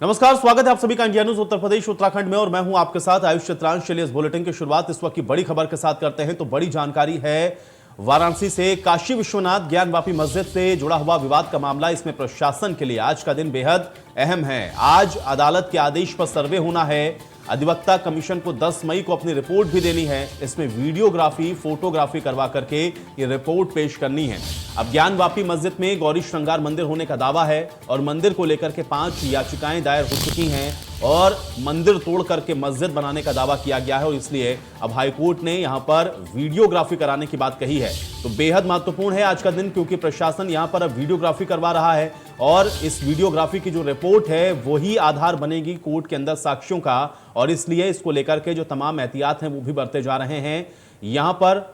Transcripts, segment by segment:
नमस्कार, स्वागत है आप सभी का इंडिया न्यूज उत्तर प्रदेश उत्तराखंड में और मैं हूं आपके साथ आयुष चित्रांश। चलिए इस बुलेटिन की शुरुआत इस वक्त की बड़ी खबर के साथ करते हैं। तो बड़ी जानकारी है वाराणसी से काशी विश्वनाथ ज्ञानवापी मस्जिद से जुड़ा हुआ विवाद का मामला। इसमें प्रशासन के लिए आज का दिन बेहद अहम है। आज अदालत के आदेश पर सर्वे होना है। अधिवक्ता कमीशन को 10 मई को अपनी रिपोर्ट भी देनी है। इसमें वीडियोग्राफी फोटोग्राफी करवा करके ये रिपोर्ट पेश करनी है। अब ज्ञानवापी मस्जिद में गौरी श्रृंगार मंदिर होने का दावा है और मंदिर को लेकर के 5 याचिकाएं दायर हो चुकी हैं और मंदिर तोड़ करके मस्जिद बनाने का दावा किया गया है और इसलिए अब हाईकोर्ट ने यहां पर वीडियोग्राफी कराने की बात कही है। तो बेहद महत्वपूर्ण है आज का दिन, क्योंकि प्रशासन यहां पर अब वीडियोग्राफी करवा रहा है और इस वीडियोग्राफी की जो रिपोर्ट है वही आधार बनेगी कोर्ट के अंदर साक्ष्यों का। और इसलिए इसको लेकर के जो तमाम एहतियात हैं वो भी बरते जा रहे हैं। यहां पर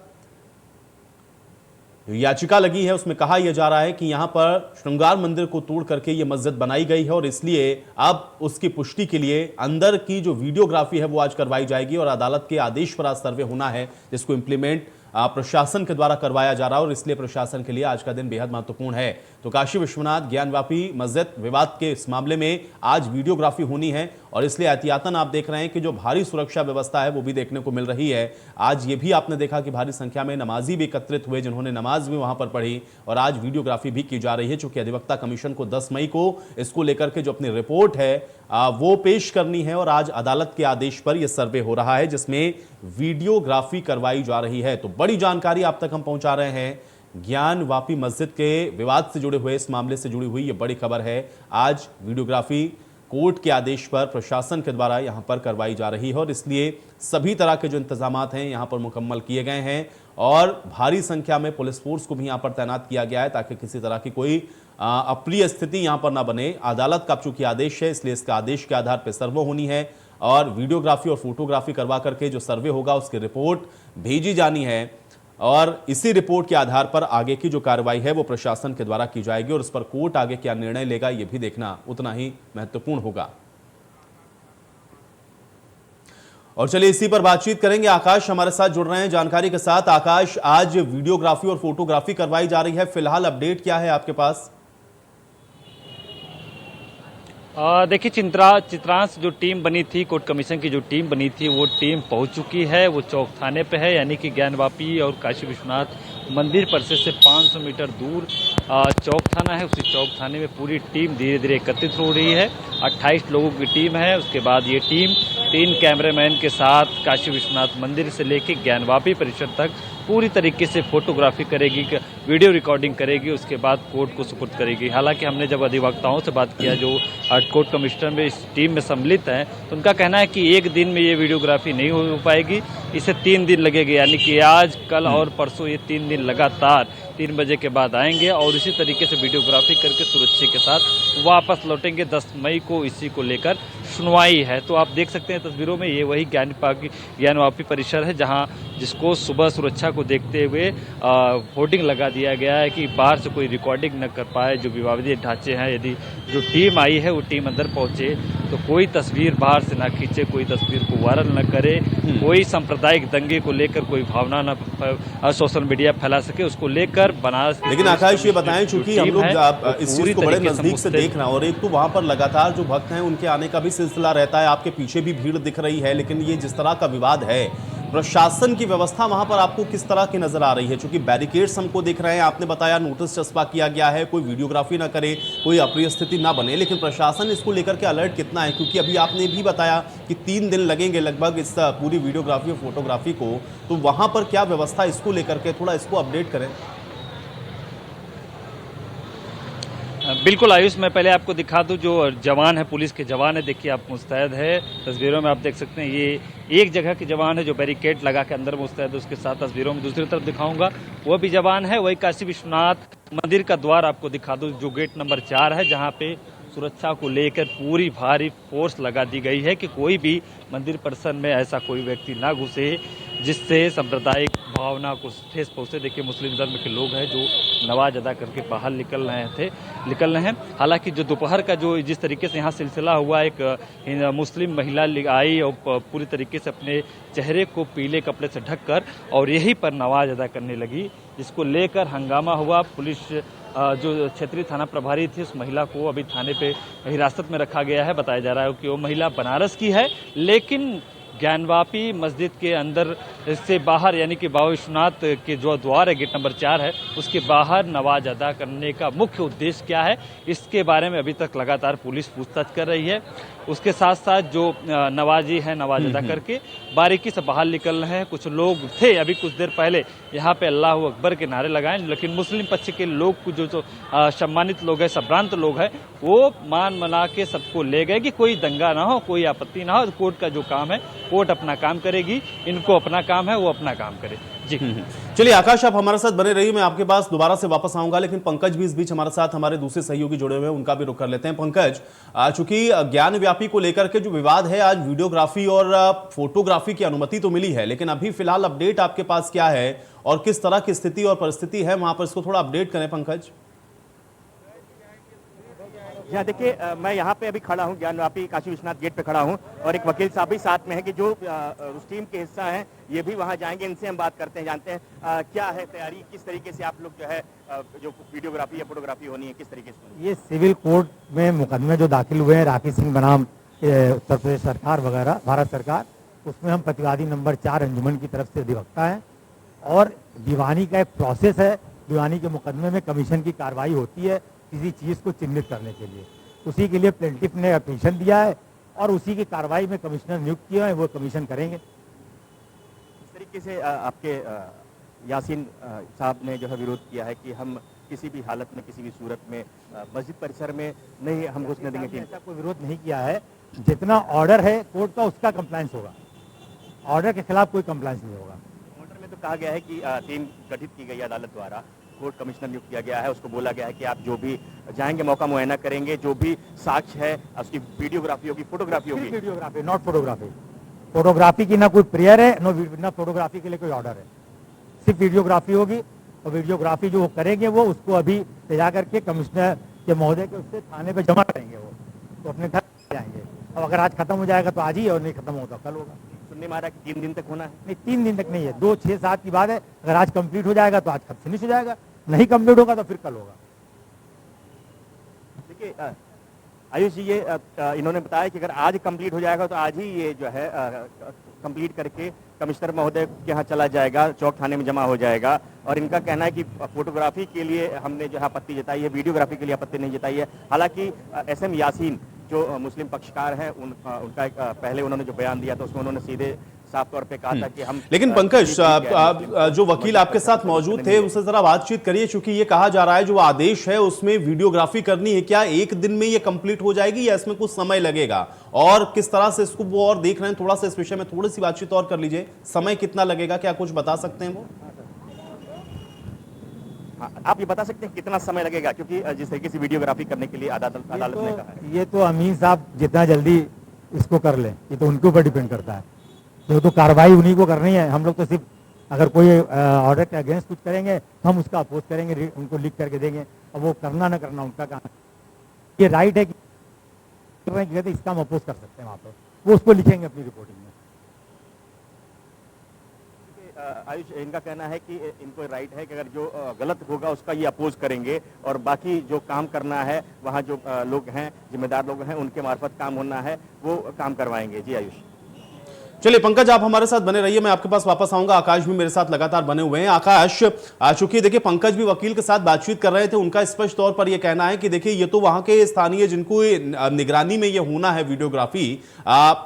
याचिका लगी है उसमें कहा यह जा रहा है कि यहां पर श्रृंगार मंदिर को तोड़ करके यह मस्जिद बनाई गई है और इसलिए अब उसकी पुष्टि के लिए अंदर की जो वीडियोग्राफी है वो आज करवाई जाएगी और अदालत के आदेश पर आज सर्वे होना है, जिसको इंप्लीमेंट प्रशासन के द्वारा करवाया जा रहा है और इसलिए प्रशासन के लिए आज का दिन बेहद महत्वपूर्ण है। तो काशी विश्वनाथ ज्ञानवापी मस्जिद विवाद के इस मामले में आज वीडियोग्राफी होनी है और इसलिए एहतियातन आप देख रहे हैं कि जो भारी सुरक्षा व्यवस्था है वो भी देखने को मिल रही है। आज ये भी आपने देखा कि भारी संख्या में नमाजी भी एकत्रित हुए जिन्होंने नमाज भी वहां पर पढ़ी और आज वीडियोग्राफी भी की जा रही है, चूंकि अधिवक्ता कमीशन को 10 मई को इसको लेकर के जो अपनी रिपोर्ट है वो पेश करनी है और आज अदालत के आदेश पर यह सर्वे हो रहा है जिसमें वीडियोग्राफी करवाई जा रही है। तो बड़ी जानकारी आप तक हम पहुंचा रहे हैं। ज्ञानवापी मस्जिद के विवाद से जुड़े हुए इस मामले से जुड़ी हुई यह बड़ी खबर है। आज वीडियोग्राफी कोर्ट के आदेश पर प्रशासन के द्वारा यहां पर करवाई जा रही है और इसलिए सभी तरह के जो इंतजामात हैं यहां पर मुकम्मल किए गए हैं और भारी संख्या में पुलिस फोर्स को भी यहां पर तैनात किया गया है ताकि किसी तरह की कोई अप्रिय स्थिति यहां पर ना बने। अदालत का चूंकि आदेश है इसलिए इसका आदेश के आधार पर सर्वे होनी है और वीडियोग्राफी और फोटोग्राफी करवा करके जो सर्वे होगा उसकी रिपोर्ट भेजी जानी है और इसी रिपोर्ट के आधार पर आगे की जो कार्रवाई है वो प्रशासन के द्वारा की जाएगी और उस पर कोर्ट आगे क्या निर्णय लेगा ये भी देखना उतना ही महत्वपूर्ण होगा। और चलिए इसी पर बातचीत करेंगे। आकाश हमारे साथ जुड़ रहे हैं जानकारी के साथ। आकाश, आज वीडियोग्राफी और फोटोग्राफी करवाई जा रही है, फिलहाल अपडेट क्या है आपके पास? देखिए चित्रांश जो टीम बनी थी, कोर्ट कमीशन की जो टीम बनी थी वो टीम पहुंच चुकी है। वो चौक थाने पे है, यानी कि ज्ञानवापी और काशी विश्वनाथ मंदिर परिसर से 500 मीटर दूर चौक थाना है। उसी चौक थाने में पूरी टीम धीरे धीरे एकत्रित हो रही है। 28 लोगों की टीम है। उसके बाद ये टीम 3 कैमरामैन के साथ काशी विश्वनाथ मंदिर से लेकर ज्ञानवापी परिसर तक पूरी तरीके से फोटोग्राफी करेगी, वीडियो रिकॉर्डिंग करेगी, उसके बाद कोर्ट को सुपुर्द करेगी। हालांकि हमने जब अधिवक्ताओं से बात किया जो कोर्ट कमिश्नर में इस टीम में सम्मिलित हैं, तो उनका कहना है कि एक दिन में ये वीडियोग्राफी नहीं हो पाएगी, इसे 3 दिन लगेंगे, यानी कि आज कल और परसों ये 3 दिन लगातार 3 बजे के बाद आएंगे और इसी तरीके से वीडियोग्राफी करके सुरक्षा के साथ वापस लौटेंगे। 10 मई को इसी को लेकर सुनवाई है। तो आप देख सकते हैं तस्वीरों में ये वही ज्ञानवापी परिसर है जहां जिसको सुबह सुरक्षा को देखते हुए होर्डिंग लगा दिया गया है कि बाहर से कोई रिकॉर्डिंग न कर पाए। जो विवादित ढांचे हैं, यदि जो टीम आई है वो टीम अंदर पहुंचे तो कोई तस्वीर बाहर से ना खींचे, कोई तस्वीर को वायरल न करे, कोई सांप्रदायिक दंगे को लेकर कोई भावना न सोशल मीडिया फैला सके, उसको लेकर बना। लेकिन आकाश ये बताएं, चूंकि हम लोग इस चीज को बड़े नजदीक से देख रहे हैं और एक तो वहां पर लगातार जो भक्त हैं उनके आने का भी सिलसिला रहता है, आपके पीछे भी भीड़ दिख रही है, लेकिन ये जिस तरह का विवाद है, प्रशासन की व्यवस्था वहां पर आपको किस तरह की नजर आ रही है? क्योंकि बैरिकेड्स हमको दिख रहे हैं, आपने बताया नोटिस चस्पा किया गया है, कोई वीडियोग्राफी ना करे, कोई अप्रिय स्थिति ना बने, लेकिन प्रशासन इसको लेकर के अलर्ट कितना है? क्योंकि अभी आपने भी बताया कि 3 दिन लगेंगे लगभग इस पूरी वीडियोग्राफी और फोटोग्राफी को, तो वहां पर क्या व्यवस्था इसको लेकर के, थोड़ा इसको अपडेट करें। बिल्कुल आयुष, मैं पहले आपको दिखा दूं जो जवान है, पुलिस के जवान है, देखिए आप मुस्तैद है। तस्वीरों में आप देख सकते हैं ये एक जगह के जवान है जो बैरिकेड लगा के अंदर मुस्तैद है, उसके साथ तस्वीरों में दूसरी तरफ दिखाऊंगा वो भी जवान है। वही काशी विश्वनाथ मंदिर का द्वार आपको दिखा दूं जो गेट नंबर 4 है, जहाँ पे सुरक्षा को लेकर पूरी भारी फोर्स लगा दी गई है कि कोई भी मंदिर परिसर में ऐसा कोई व्यक्ति ना घुसे जिससे सांप्रदायिक भावना को ठेस पहुंचे। देखिए मुस्लिम धर्म के लोग हैं जो नमाज अदा करके बाहर निकल रहे हैं। हालांकि जो दोपहर का जो जिस तरीके से यहाँ सिलसिला हुआ, एक मुस्लिम महिला आई और पूरी तरीके से अपने चेहरे को पीले कपड़े से ढककर और यहीं पर नमाज अदा करने लगी, जिसको लेकर हंगामा हुआ। पुलिस जो क्षेत्रीय थाना प्रभारी थी, उस महिला को अभी थाने पे हिरासत में रखा गया है। बताया जा रहा है कि वो महिला बनारस की है, लेकिन ज्ञानवापी मस्जिद के अंदर से बाहर यानी कि बाबा विश्वनाथ के जो द्वार है, गेट नंबर 4 है, उसके बाहर नमाज अदा करने का मुख्य उद्देश्य क्या है, इसके बारे में अभी तक लगातार पुलिस पूछताछ कर रही है। उसके साथ साथ जो नवाजी हैं नमाज अदा करके बारीकी से बाहर निकल रहे हैं। कुछ लोग थे अभी कुछ देर पहले यहाँ पे अल्लाह अकबर के नारे लगाए, लेकिन मुस्लिम पक्ष के लोग कुछ जो सम्मानित लोग हैं, संभ्रांत लोग हैं, वो मान मना के सबको ले गए कि कोई दंगा ना हो, कोई आपत्ति ना हो। कोर्ट का जो काम है, कोर्ट अपना काम करेगी, इनको अपना काम है, वो अपना काम करे। जी चलिए आकाश, आप हमारे साथ बने रहिए, मैं आपके पास दोबारा से वापस आऊंगा, लेकिन पंकज भी इस बीच हमारे साथ हमारे दूसरे सहयोगी जुड़े हुए हैं, उनका भी रुख कर लेते हैं। पंकज, चूंकि ज्ञान व्यापी को लेकर के जो विवाद है, आज वीडियोग्राफी और फोटोग्राफी की अनुमति तो मिली है, लेकिन अभी फिलहाल अपडेट आपके पास क्या है और किस तरह की स्थिति और परिस्थिति है वहां पर, इसको थोड़ा अपडेट करें पंकज। यहाँ देखिए, मैं यहाँ पे अभी खड़ा हूँ, ज्ञानवापी काशी विश्वनाथ गेट पे खड़ा हूँ और एक वकील साहब भी साथ में है कि जो उस टीम के हिस्सा हैं, ये भी वहाँ जाएंगे। इनसे हम बात करते हैं, जानते हैं क्या है तैयारी, किस तरीके से आप लोग जो है जो वीडियोग्राफी या फोटोग्राफी होनी है, किस तरीके से। ये सिविल कोर्ट में मुकदमे जो दाखिल हुए हैं, राकेश सिंह बनाम उत्तर प्रदेश सरकार वगैरह, भारत सरकार, उसमें हम प्रतिवादी नंबर 4 अंजुमन की तरफ से अधिवक्ता हैं और दीवानी का एक प्रोसेस है। दीवानी के मुकदमे में कमीशन की कार्रवाई होती है किसी चीज़ को चिन्हित करने के लिए, उसी के लिए प्लेंटिफ ने एप्लीकेशन दिया है और उसी की कार्रवाई में कमिश्नर नियुक्त किया है, वो कमीशन करेंगे। इस तरीके से आपके यासीन साहब ने जो है विरोध किया है कि हम किसी भी हालत में, किसी भी सूरत में मस्जिद परिसर में नहीं हम घुसने देंगे। ऐसा कोई विरोध नहीं किया है, जितना ऑर्डर है कोर्ट का उसका कंप्लायंस होगा, ऑर्डर के खिलाफ कोई कंप्लायंस नहीं होगा। ऑर्डर में तो कहा गया है कि टीम गठित की गई अदालत द्वारा, कोर्ट कमिश्नर नियुक्त किया गया है, उसको बोला गया है कि आप जो भी जाएंगे मौका मुआयना करेंगे, जो भी साक्ष्य है उसकी वीडियोग्राफी होगी, फोटोग्राफी होगी। वीडियोग्राफी नॉट फोटोग्राफी, फोटोग्राफी की ना कोई प्रेयर है, ना फोटोग्राफी के लिए कोई ऑर्डर है, सिर्फ वीडियोग्राफी होगी। और वीडियोग्राफी जो वो करेंगे वो उसको अभी ले जा करके कमिश्नर के महोदय के उससे थाने पे जमा करेंगे, वो तो अपने घर जाएंगे। अब अगर आज खत्म हो जाएगा तो आज ही, और नहीं खत्म होगा कल होगा। सुनने में आ रहा है कि 3 दिन तक होना है। नहीं, 3 दिन तक नहीं है, 2, 6, 7 की बात है। अगर आज कंप्लीट हो जाएगा तो आज फिनिश हो जाएगा, नहीं कंप्लीट होगा तो फिर कल होगा। देखिए आयुष जी, ये इन्होंने बताया कि अगर आज कंप्लीट हो जाएगा तो आज ही ये जो है कंप्लीट करके कमिश्नर महोदय के यहाँ चला जाएगा, चौक थाने में जमा हो जाएगा। और इनका कहना है कि फोटोग्राफी के लिए हमने जो है आपत्ति जताई है, वीडियोग्राफी के लिए आपत्ति नहीं जताई है। हालांकि एसएम यासीन जो मुस्लिम पक्षकार हैं, उनका एक पहले उन्होंने जो बयान दिया था उसमें उन्होंने सीधे साफ तौर पे कहा था कि हम। लेकिन पंकज, जो वकील आपके साथ मौजूद थे उनसे जरा बातचीत करिए, क्योंकि ये कहा जा रहा है जो आदेश है उसमें वीडियोग्राफी करनी है, क्या एक दिन में ये कंप्लीट हो जाएगी या इसमें कुछ समय लगेगा, और किस तरह से इसको वो और देख रहे हैं, थोड़ा सा इस विषय में थोड़ी सी बातचीत और कर लीजिए। समय कितना लगेगा, क्या कुछ बता सकते हैं वो? हाँ, आप ये बता सकते हैं कितना समय लगेगा, क्योंकि जिस तरीके से वीडियोग्राफी करने के लिए अदालत ने कहा है। ये तो अमीन साहब जितना जल्दी इसको कर लें, ये तो उनके ऊपर डिपेंड करता है, तो कार्रवाई उन्हीं को करनी है। हम लोग तो सिर्फ अगर कोई ऑर्डर के अगेंस्ट कुछ करेंगे तो हम उसका अपोज करेंगे, उनको लिख करके देंगे, और वो करना ना करना उनका काम। ये राइट है कि इसका हम अपोज कर सकते हैं, वहाँ पर वो उसको लिखेंगे अपनी रिपोर्टिंग में। आयुष, इनका कहना है कि इनको राइट है कि अगर जो गलत होगा उसका ये अपोज करेंगे, और बाकी जो काम करना है वहाँ जो लोग हैं, जिम्मेदार लोग हैं, उनके मार्फत काम होना है, वो काम करवाएंगे। जी आयुष। चलिए पंकज, आप हमारे साथ बने रहिए, मैं आपके पास वापस आऊंगा। आकाश भी मेरे साथ लगातार बने हुए हैं। आकाश, चूंकि देखिए पंकज भी वकील के साथ बातचीत कर रहे थे, उनका स्पष्ट तौर पर यह कहना है कि देखिए ये तो वहां के स्थानीय जिनको निगरानी में ये होना है वीडियोग्राफी,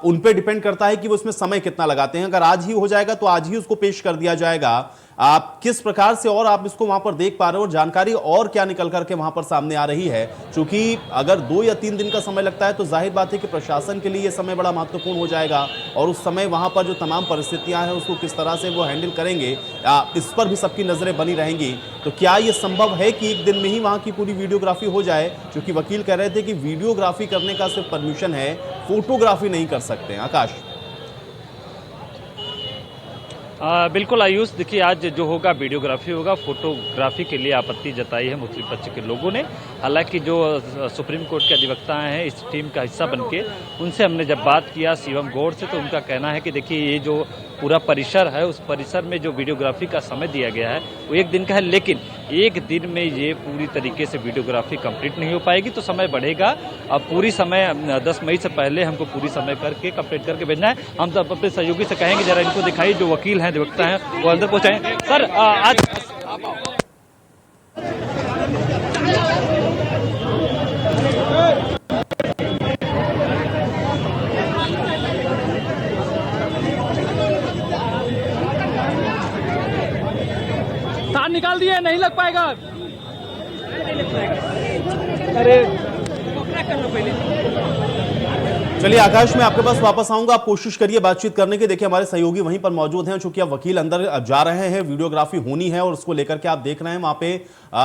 उन पे डिपेंड करता है कि वो इसमें समय कितना लगाते हैं। अगर आज ही हो जाएगा तो आज ही उसको पेश कर दिया जाएगा। आप किस प्रकार से और आप इसको वहां पर देख पा रहे हो, और जानकारी और क्या निकल करके वहां पर सामने आ रही है? क्योंकि अगर 2 या 3 दिन का समय लगता है तो जाहिर बात है कि प्रशासन के लिए यह समय बड़ा महत्वपूर्ण हो जाएगा, और उस समय वहां पर जो तमाम परिस्थितियां हैं उसको किस तरह से वो हैंडल करेंगे, इस पर भी सबकी नजरें बनी रहेंगी। तो क्या यह संभव है कि एक दिन में ही वहां की पूरी वीडियोग्राफी हो जाए? क्योंकि वकील कह रहे थे कि वीडियोग्राफी करने का सिर्फ परमिशन है, फोटोग्राफी नहीं कर सकते। आकाश। बिल्कुल आयुष, देखिए आज जो होगा वीडियोग्राफी होगा, फोटोग्राफी के लिए आपत्ति जताई है मुस्लिम पक्ष के लोगों ने। हालांकि जो सुप्रीम कोर्ट के अधिवक्ता हैं इस टीम का हिस्सा बनके, उनसे हमने जब बात किया शिवम गौड़ से, तो उनका कहना है कि देखिए ये जो पूरा परिसर है उस परिसर में जो वीडियोग्राफी का समय दिया गया है वो 1 दिन का है, लेकिन 1 दिन में ये पूरी तरीके से वीडियोग्राफी कंप्लीट नहीं हो पाएगी, तो समय बढ़ेगा। अब पूरी समय 10 मई से पहले हमको पूरी समय करके कंप्लीट करके भेजना है। हम सब अपने सहयोगी से कहेंगे जरा इनको दिखाई, जो वकील हैं अधिवक्ता हैं वो अंदर पहुंचाएं। सर आज तार निकाल दिए, नहीं लग पाएगा। अरे चलिए आकाश, मैं आपके पास वापस आऊंगा, आप कोशिश करिए बातचीत करने की। देखिए हमारे सहयोगी वहीं पर मौजूद हैं, चूंकि अब वकील अंदर जा रहे हैं, वीडियोग्राफी होनी है और उसको लेकर के आप देख रहे हैं वहां पे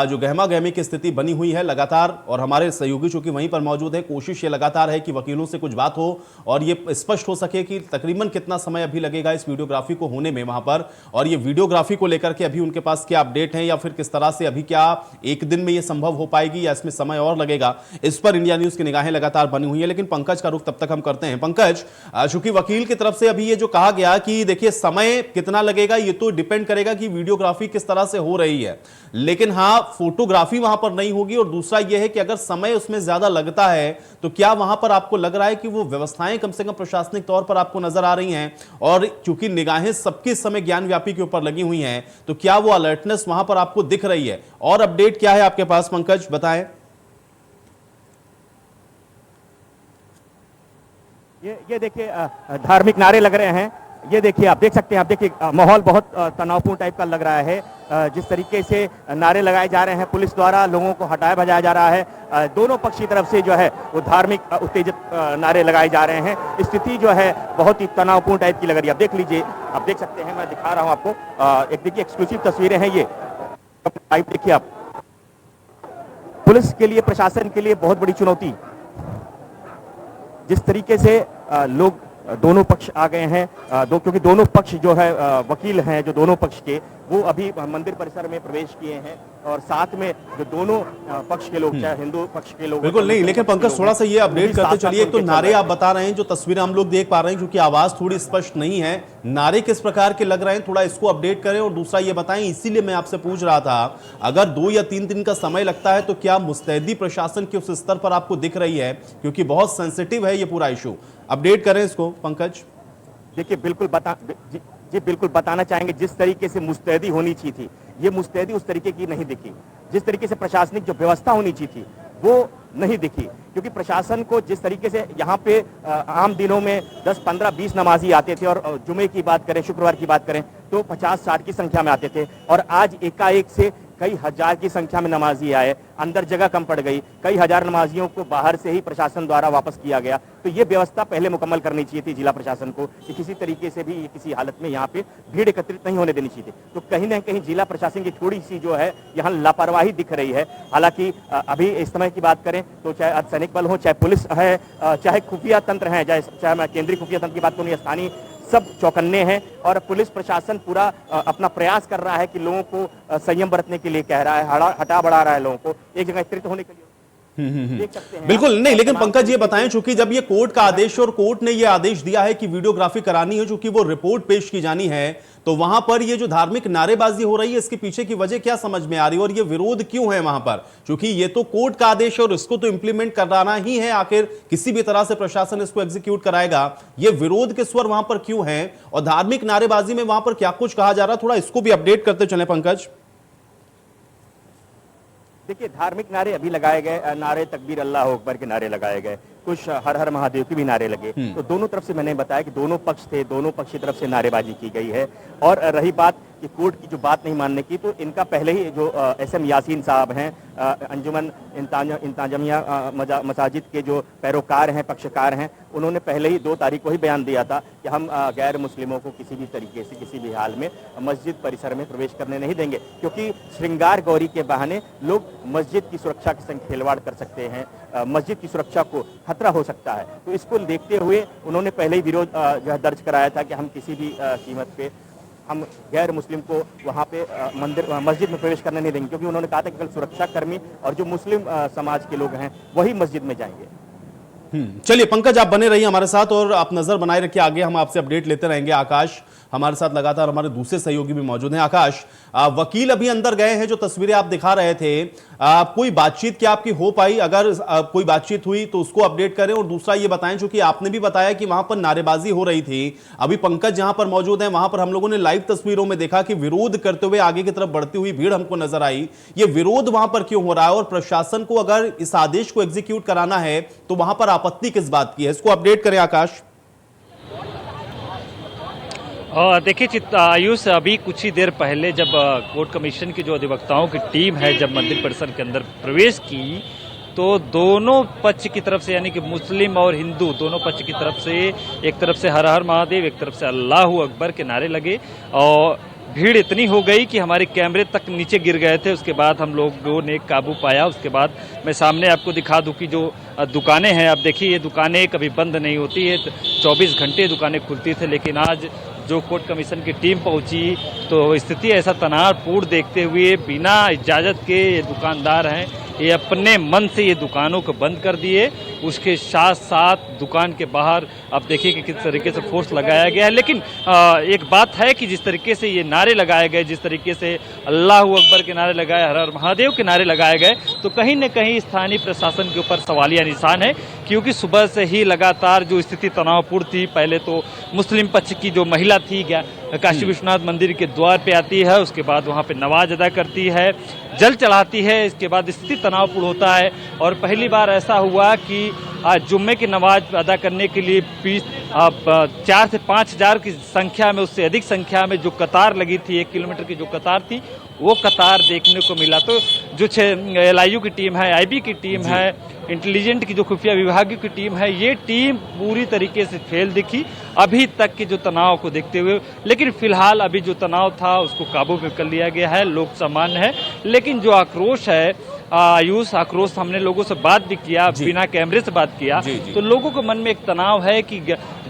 जो गहमा गहमी की स्थिति बनी हुई है लगातार। और हमारे सहयोगी चूंकि वहीं पर मौजूद है, कोशिश ये लगातार है कि वकीलों से कुछ बात हो और ये स्पष्ट हो सके कि तकरीबन कितना समय अभी लगेगा इस वीडियोग्राफी को होने में वहां पर, और ये वीडियोग्राफी को लेकर के अभी उनके पास क्या अपडेट है, या फिर किस तरह से अभी क्या 1 दिन में ये संभव हो पाएगी या इसमें समय और लगेगा। इस पर इंडिया न्यूज की निगाहें लगातार बनी हुई है। लेकिन पंकज का रुख तब तक हम करते हैं। पंकज, चूंकि वकील की तरफ से अभी ये जो कहा गया कि देखिए समय कितना लगेगा ये तो डिपेंड करेगा कि वीडियोग्राफी किस तरह से हो रही है, लेकिन हां फोटोग्राफी वहां पर नहीं होगी। और दूसरा यह है कि अगर समय उसमें ज्यादा लगता है तो क्या वहां पर आपको लग रहा है कि वो व्यवस्थाएं कम से कम प्रशासनिक तौर पर आपको नजर आ रही हैं, और क्योंकि निगाहें सबके समय ज्ञानव्यापी के ऊपर लगी हुई हैं, तो क्या वो अलर्टनेस वहां पर आपको दिख रही है? और अपडेट क्या है आपके पास पंकज, बताएं। ये देखिए धार्मिक नारे लग रहे हैं। ये देखिए, आप देख सकते हैं, आप देखिए माहौल बहुत तनावपूर्ण टाइप का लग रहा है। जिस तरीके से नारे लगाए जा रहे हैं, पुलिस द्वारा लोगों को हटाया भजाया जा रहा है। दोनों पक्ष की तरफ से जो है वो धार्मिक उत्तेजित नारे लगाए जा रहे हैं। स्थिति जो है बहुत ही तनावपूर्ण टाइप की लग रही है। आप देख लीजिए, आप देख सकते हैं, मैं दिखा रहा हूं आपको। एक देखिए एक्सक्लूसिव तस्वीरें हैं ये, लाइव देखिए आप। पुलिस के लिए, प्रशासन के लिए बहुत बड़ी चुनौती। जिस तरीके से लोग दोनों पक्ष आ गए हैं, क्योंकि दोनों पक्ष जो है वकील हैं जो दोनों पक्ष के, वो अभी मंदिर परिसर में प्रवेश किए हैं, और साथ में जो दोनों पक्ष के लोग, चाहे हिंदू पक्ष के लोग, बिल्कुल नहीं, लेकिन पंकज थोड़ा सा ये अपडेट करते चलिए। एक तो नारे आप बता रहे हैं, जो तस्वीरें हम लोग देख पा रहे हैं, क्योंकि आवाज थोड़ी स्पष्ट नहीं है, नारे किस प्रकार के लग रहे हैं, थोड़ा इसको अपडेट करें। और दूसरा ये बताएं, इसीलिए मैं आपसे पूछ रहा था, अगर 2 या 3 दिन का समय लगता है तो क्या मुस्तैदी प्रशासन के उस स्तर पर आपको दिख रही है, क्योंकि बहुत सेंसिटिव है ये पूरा इशू। अपडेट करें इसको पंकज। देखिए बिल्कुल जी बिल्कुल बताना चाहेंगे, जिस तरीके से मुस्तैदी होनी चाहिए थी, ये मुस्तैदी उस तरीके की नहीं दिखी। जिस तरीके से प्रशासनिक जो व्यवस्था होनी चाहिए थी वो नहीं दिखी, क्योंकि प्रशासन को जिस तरीके से यहाँ पे आम दिनों में 10, 15, 20 नमाजी आते थे, और जुमे की बात करें, शुक्रवार की बात करें तो 50-60 की संख्या में आते थे, और आज एकाएक से कई हजार की संख्या में नमाजी आए, अंदर जगह कम पड़ गई, कई हजार नमाजियों को बाहर से ही प्रशासन द्वारा वापस किया गया। तो ये व्यवस्था पहले मुकम्मल करनी चाहिए थी जिला प्रशासन को, कि किसी तरीके से भी किसी हालत में यहाँ पे भीड़ एकत्रित नहीं होने देनी चाहिए थी। तो कहीं ना कहीं जिला प्रशासन की थोड़ी सी जो है यहाँ लापरवाही दिख रही है। हालांकि अभी इस समय की बात करें तो चाहे अर्धसैनिक बल हो, चाहे पुलिस है, चाहे खुफिया तंत्र है, चाहे मैं केंद्रीय खुफिया तंत्र की बात करूँ या स्थानीय, सब चौकन्ने हैं, और पुलिस प्रशासन पूरा अपना प्रयास कर रहा है कि लोगों को संयम बरतने के लिए कह रहा है, हटा बढ़ा रहा है लोगों को एक जगह एकत्रित होने के लिए। देख सकते हैं बिल्कुल नहीं, लेकिन पंकज ये बताएं, चूंकि जब ये कोर्ट का आदेश, और कोर्ट ने ये आदेश दिया है कि वीडियोग्राफी करानी है, चूंकि वो रिपोर्ट पेश की जानी है, तो वहां पर ये जो धार्मिक नारेबाजी हो रही है, इसके पीछे की वजह क्या समझ में आ रही है, और ये विरोध क्यों है वहां पर? क्योंकि ये तो कोर्ट का आदेश है और इसको तो इंप्लीमेंट कराना ही है, आखिर किसी भी तरह से प्रशासन इसको एग्जीक्यूट कराएगा। ये विरोध के स्वर वहां पर क्यों है, और धार्मिक नारेबाजी में वहां पर क्या कुछ कहा जा रहा है, थोड़ा इसको भी अपडेट करते चले पंकज। देखिए धार्मिक नारे अभी लगाए गए, नारे तकबीर अल्लाह अकबर के नारे लगाए गए, कुछ हर हर महादेव के भी नारे लगे। तो दोनों तरफ से मैंने बताया कि दोनों पक्ष थे, दोनों पक्ष की तरफ से नारेबाजी की गई है। और रही बात कि कोर्ट की जो बात नहीं मानने की, तो इनका पहले ही जो SM यासीन साहब हैं, अंजुमन इंताजमिया मसाजिद के जो पैरोकार हैं, पक्षकार हैं, उन्होंने पहले ही 2 तारीख को ही बयान दिया था कि हम गैर मुस्लिमों को किसी भी तरीके से, किसी भी हाल में मस्जिद परिसर में प्रवेश करने नहीं देंगे, क्योंकि श्रृंगार गौरी के बहाने लोग मस्जिद की सुरक्षा के संग खिलवाड़ कर सकते हैं, मस्जिद की सुरक्षा को खतरा हो सकता है। तो इसको देखते हुए उन्होंने पहले ही विरोध जो है दर्ज कराया था कि हम किसी भी कीमत पे हम गैर मुस्लिम को वहाँ पे मस्जिद में प्रवेश करने नहीं देंगे, क्योंकि उन्होंने कहा था कि कल सुरक्षा कर्मी और जो मुस्लिम समाज के लोग हैं वही मस्जिद में जाएंगे। चलिए पंकज, आप बने रहिए हमारे साथ और आप नजर बनाए रखिए, आगे हम आपसे अपडेट लेते रहेंगे। आकाश हमारे साथ लगातार, हमारे दूसरे सहयोगी भी मौजूद हैं। आकाश, वकील अभी अंदर गए हैं, जो तस्वीरें आप दिखा रहे थे, कोई बातचीत क्या आपकी हो पाई? अगर कोई बातचीत हुई तो उसको अपडेट करें, और दूसरा ये बताएं, चूंकि आपने भी बताया कि वहां पर नारेबाजी हो रही थी, अभी पंकज जहां पर मौजूद है वहां पर हम लोगों ने लाइव तस्वीरों में देखा कि विरोध करते हुए आगे की तरफ बढ़ती हुई भीड़ हमको नजर आई। ये विरोध वहां पर क्यों हो रहा है, और प्रशासन को अगर इस आदेश को एग्जीक्यूट कराना है तो वहां पर आपत्ति किस बात की है? इसको अपडेट करें आकाश। देखिए आयुष, अभी कुछ ही देर पहले जब कोर्ट कमीशन की जो अधिवक्ताओं की टीम है जब मंदिर परिसर के अंदर प्रवेश की, तो दोनों पक्ष की तरफ से, यानी कि मुस्लिम और हिंदू दोनों पक्ष की तरफ से, एक तरफ से हर हर महादेव, एक तरफ से अल्लाहू अकबर के नारे लगे, और भीड़ इतनी हो गई कि हमारे कैमरे तक नीचे गिर गए थे। उसके बाद हम लोगों ने काबू पाया। उसके बाद मैं सामने आपको दिखा दूं कि जो दुकानें हैं, आप देखिए ये दुकानें कभी बंद नहीं होती है, 24 घंटे दुकानें खुलती थी, लेकिन आज जो कोर्ट कमीशन की टीम पहुंची तो स्थिति ऐसा तनावपूर्ण देखते हुए बिना इजाज़त के ये दुकानदार हैं, ये अपने मन से ये दुकानों को बंद कर दिए। उसके साथ साथ दुकान के बाहर आप देखिए कि किस तरीके से फोर्स लगाया गया है। लेकिन एक बात है कि जिस तरीके से ये नारे लगाए गए, जिस तरीके से अल्लाहू अकबर के नारे लगाए, हर हर महादेव के नारे लगाए गए, तो कहीं न कहीं स्थानीय प्रशासन के ऊपर सवालिया निशान है, क्योंकि सुबह से ही लगातार जो स्थिति तनावपूर्ण थी, पहले तो मुस्लिम पक्ष की जो महिला थी काशी विश्वनाथ मंदिर के द्वार पे आती है, उसके बाद वहाँ पे नमाज अदा करती है, जल चढ़ाती है, इसके बाद स्थिति तनावपूर्ण होता है। और पहली बार ऐसा हुआ कि आज जुम्मे की नमाज अदा करने के लिए 4 से 5 हज़ार की संख्या में, उससे अधिक संख्या में जो कतार लगी थी, 1 किलोमीटर की जो कतार थी, वो कतार देखने को मिला। तो जो LIU की टीम है, IB की टीम है, इंटेलिजेंट की जो खुफिया विभाग की टीम है, ये टीम पूरी तरीके से फेल दिखी अभी तक के जो तनाव को देखते हुए। लेकिन फिलहाल अभी जो तनाव था उसको काबू में कर लिया गया है, लोग सामान्य है। लेकिन जो आक्रोश है आयुष, आक्रोश, हमने लोगों से बात भी किया, बिना कैमरे से बात किया, तो लोगों के मन में एक तनाव है कि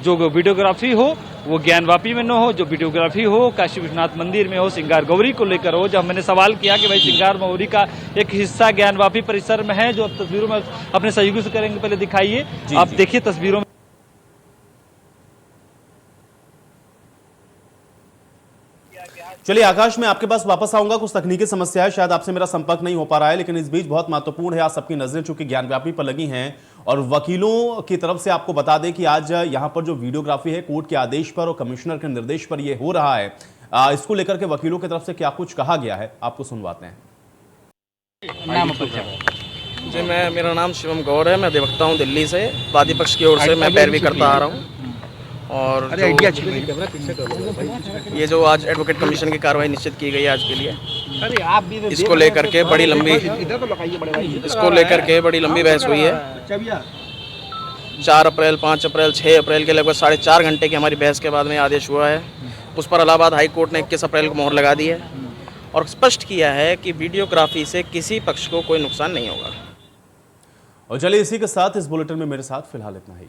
जो वीडियोग्राफी हो वो ज्ञानवापी में न हो, जो वीडियोग्राफी हो काशी विश्वनाथ मंदिर में हो, श्रृंगार गौरी को लेकर हो। जब मैंने सवाल किया कि भाई श्रृंगार गौरी का एक हिस्सा ज्ञानवापी परिसर में है, जो अब तस्वीरों में अपने सहयोगी से करेंगे, पहले दिखाइए, आप देखिए तस्वीरों में। चलिए आकाश, मैं आपके पास वापस आऊंगा, कुछ तकनीकी समस्या है, शायद आपसे मेरा संपर्क नहीं हो पा रहा है, लेकिन इस बीच बहुत महत्वपूर्ण है, आज सबकी नजरें चूंकि ज्ञानव्यापी पर लगी हैं, और वकीलों की तरफ से आपको बता दें कि आज यहां पर जो वीडियोग्राफी है कोर्ट के आदेश पर और कमिश्नर के निर्देश पर यह हो रहा है, इसको लेकर के वकीलों की तरफ से क्या कुछ कहा गया है, आपको सुनवाते हैं। जी, मेरा नाम शिवम गौर है, मैं अधिवक्ता हूँ दिल्ली से, वादी पक्ष की ओर से मैं पैरवी करता आ रहा हूँ। और ये जो आज एडवोकेट कमीशन की कार्रवाई निश्चित की गई है आज के लिए, इसको लेकर के बड़ी लंबी बहस हुई है। 4 अप्रैल, 5 अप्रैल, 6 अप्रैल के लगभग 4.5 घंटे की हमारी बहस के बाद में आदेश हुआ है। उस पर इलाहाबाद हाई कोर्ट ने 21 अप्रैल को मोहर लगा दी है और स्पष्ट किया है कि वीडियोग्राफी से किसी पक्ष को कोई नुकसान नहीं होगा। और चलिए इसी के साथ इस बुलेटिन में मेरे साथ फिलहाल इतना ही।